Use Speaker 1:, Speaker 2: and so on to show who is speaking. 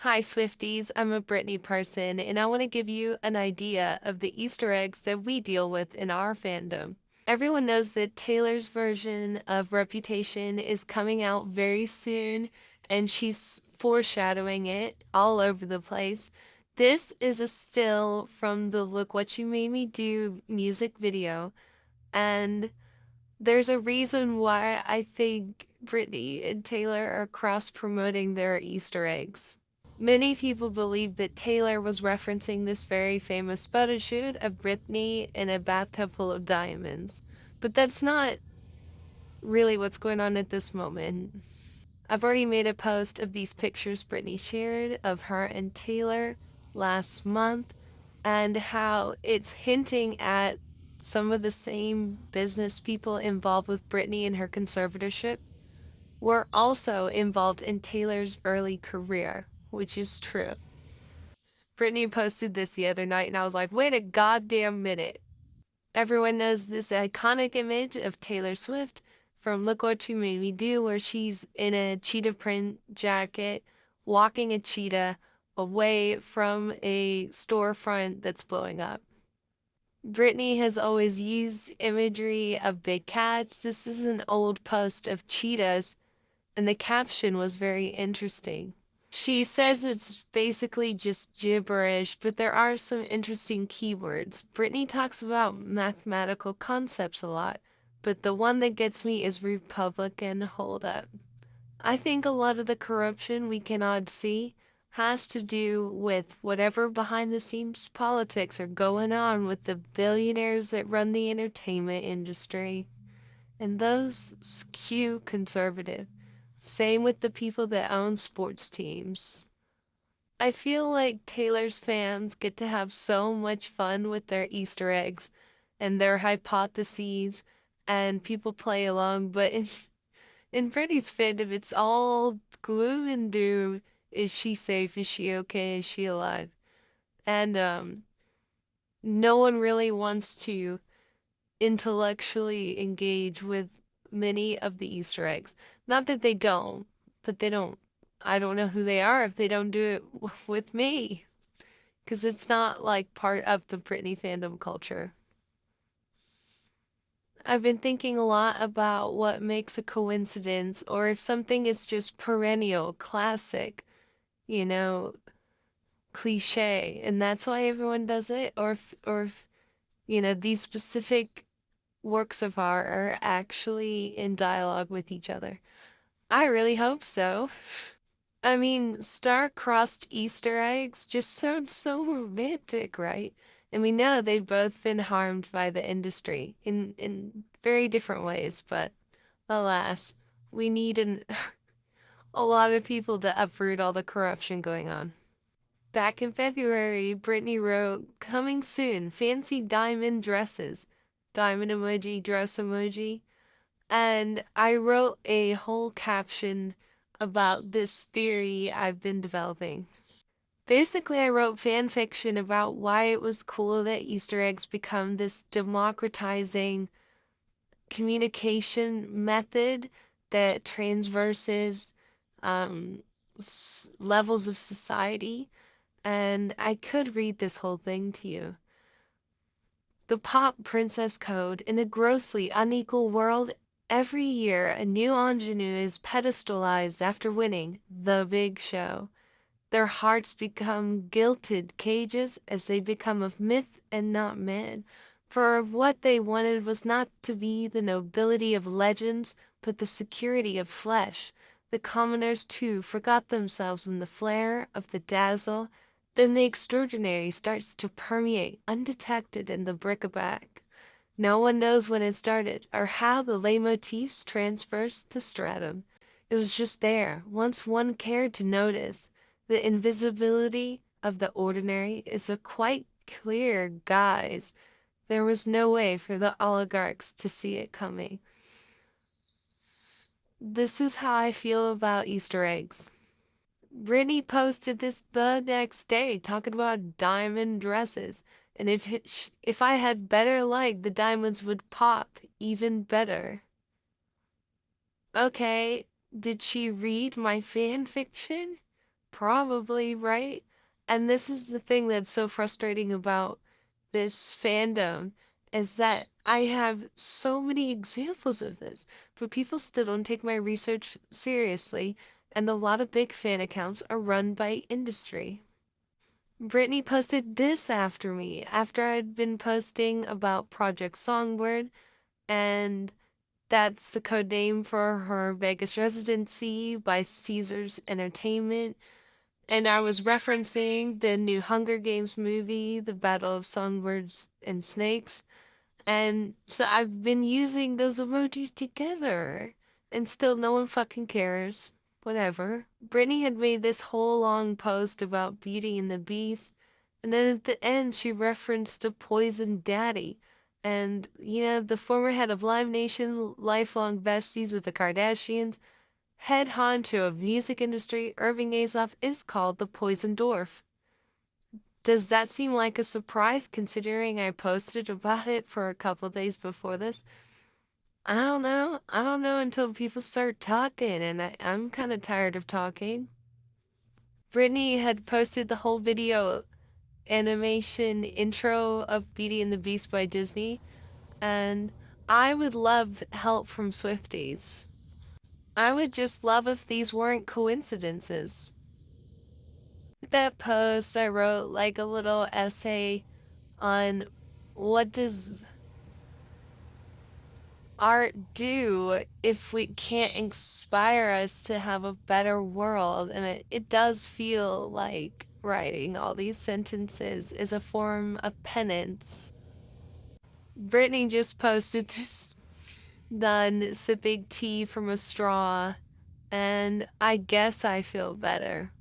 Speaker 1: Hi, Swifties. I'm a Britney person, and I want to give you an idea of the Easter eggs that we deal with in our fandom. Everyone knows that Taylor's version of Reputation is coming out very soon, and she's foreshadowing it all over the place. This is a still from the Look What You Made Me Do music video, and there's a reason why I think Britney and Taylor are cross promoting their Easter eggs. Many people believe that Taylor was referencing this very famous photo shoot of Britney in a bathtub full of diamonds. But that's not really what's going on at this moment. I've already made a post of these pictures Britney shared of her and Taylor last month and how it's hinting at some of the same business people involved with Britney and her conservatorship were also involved in Taylor's early career, which is true. Brittany posted this the other night, and I was like, wait a goddamn minute. Everyone knows this iconic image of Taylor Swift from Look What You Made Me Do, where she's in a cheetah print jacket, walking a cheetah away from a storefront that's blowing up. Brittany has always used imagery of big cats. This is an old post of cheetahs, and the caption was very interesting. She says it's basically just gibberish, but there are some interesting keywords. Brittany talks about mathematical concepts a lot, but the one that gets me is Republican holdup. I think a lot of the corruption we cannot see has to do with whatever behind the scenes politics are going on with the billionaires that run the entertainment industry. And those skew conservative. Same with the people that own sports teams. I feel like Taylor's fans get to have so much fun with their Easter eggs and their hypotheses, and people play along, but in Freddie's fandom, it's all gloom and doom. Is she safe? Is she okay? Is she alive? And no one really wants to intellectually engage with many of the Easter eggs. Not that they don't, but they don't. I don't know who they are if they don't do it with me, because it's not like part of the Britney fandom culture. I've been thinking a lot about what makes a coincidence or if something is just perennial, classic, you know, cliche, and that's why everyone does it, or if these specific works of art are actually in dialogue with each other. I really hope so. I mean, star-crossed Easter eggs just sound so romantic, right? And we know they've both been harmed by the industry in very different ways, but alas, we need a lot of people to uproot all the corruption going on. Back in February, Brittany wrote, "Coming soon, fancy diamond dresses." Diamond emoji, dress emoji. And I wrote a whole caption about this theory I've been developing. Basically, I wrote fan fiction about why it was cool that Easter eggs become this democratizing communication method that transverses um, levels of society. And I could read this whole thing to you. The pop princess code in a grossly unequal world, every year a new ingenue is pedestalized after winning the big show. Their hearts become gilded cages as they become of myth and not man. For what they wanted was not to be the nobility of legends, but the security of flesh. The commoners, too, forgot themselves in the flare of the dazzle. Then the extraordinary starts to permeate undetected in the bric-a-brac. No one knows when it started or how the leitmotifs traversed the stratum. It was just there, once one cared to notice. The invisibility of the ordinary is a quite clear guise. There was no way for the oligarchs to see it coming. This is how I feel about Easter eggs. Brittany posted this the next day talking about diamond dresses, and if I had better light, the diamonds would pop even better. Okay, did she read my fan fiction? Probably, right? And this is the thing that's so frustrating about this fandom is that I have so many examples of this, but people still don't take my research seriously, and a lot of big fan accounts are run by industry. Brittany posted this after me, after I'd been posting about Project Songbird, and that's the code name for her Vegas residency by Caesars Entertainment. And I was referencing the new Hunger Games movie, The Battle of Songbirds and Snakes. And so I've been using those emojis together. And still no one fucking cares. Whatever. Brittany had made this whole long post about Beauty and the Beast. And then at the end, she referenced a Poison Daddy. And, the former head of Live Nation, lifelong besties with the Kardashians, head honcho of music industry, Irving Azoff, is called the Poison Dwarf. Does that seem like a surprise considering I posted about it for a couple days before this? I don't know. I don't know until people start talking, and I'm kind of tired of talking. Brittany had posted the whole video animation intro of Beauty and the Beast by Disney, and I would love help from Swifties. I would just love if these weren't coincidences. That post, I wrote like a little essay on what does art do if we can't inspire us to have a better world? And it does feel like writing all these sentences is a form of penance. Brittany just posted this done sipping tea from a straw, and I guess I feel better.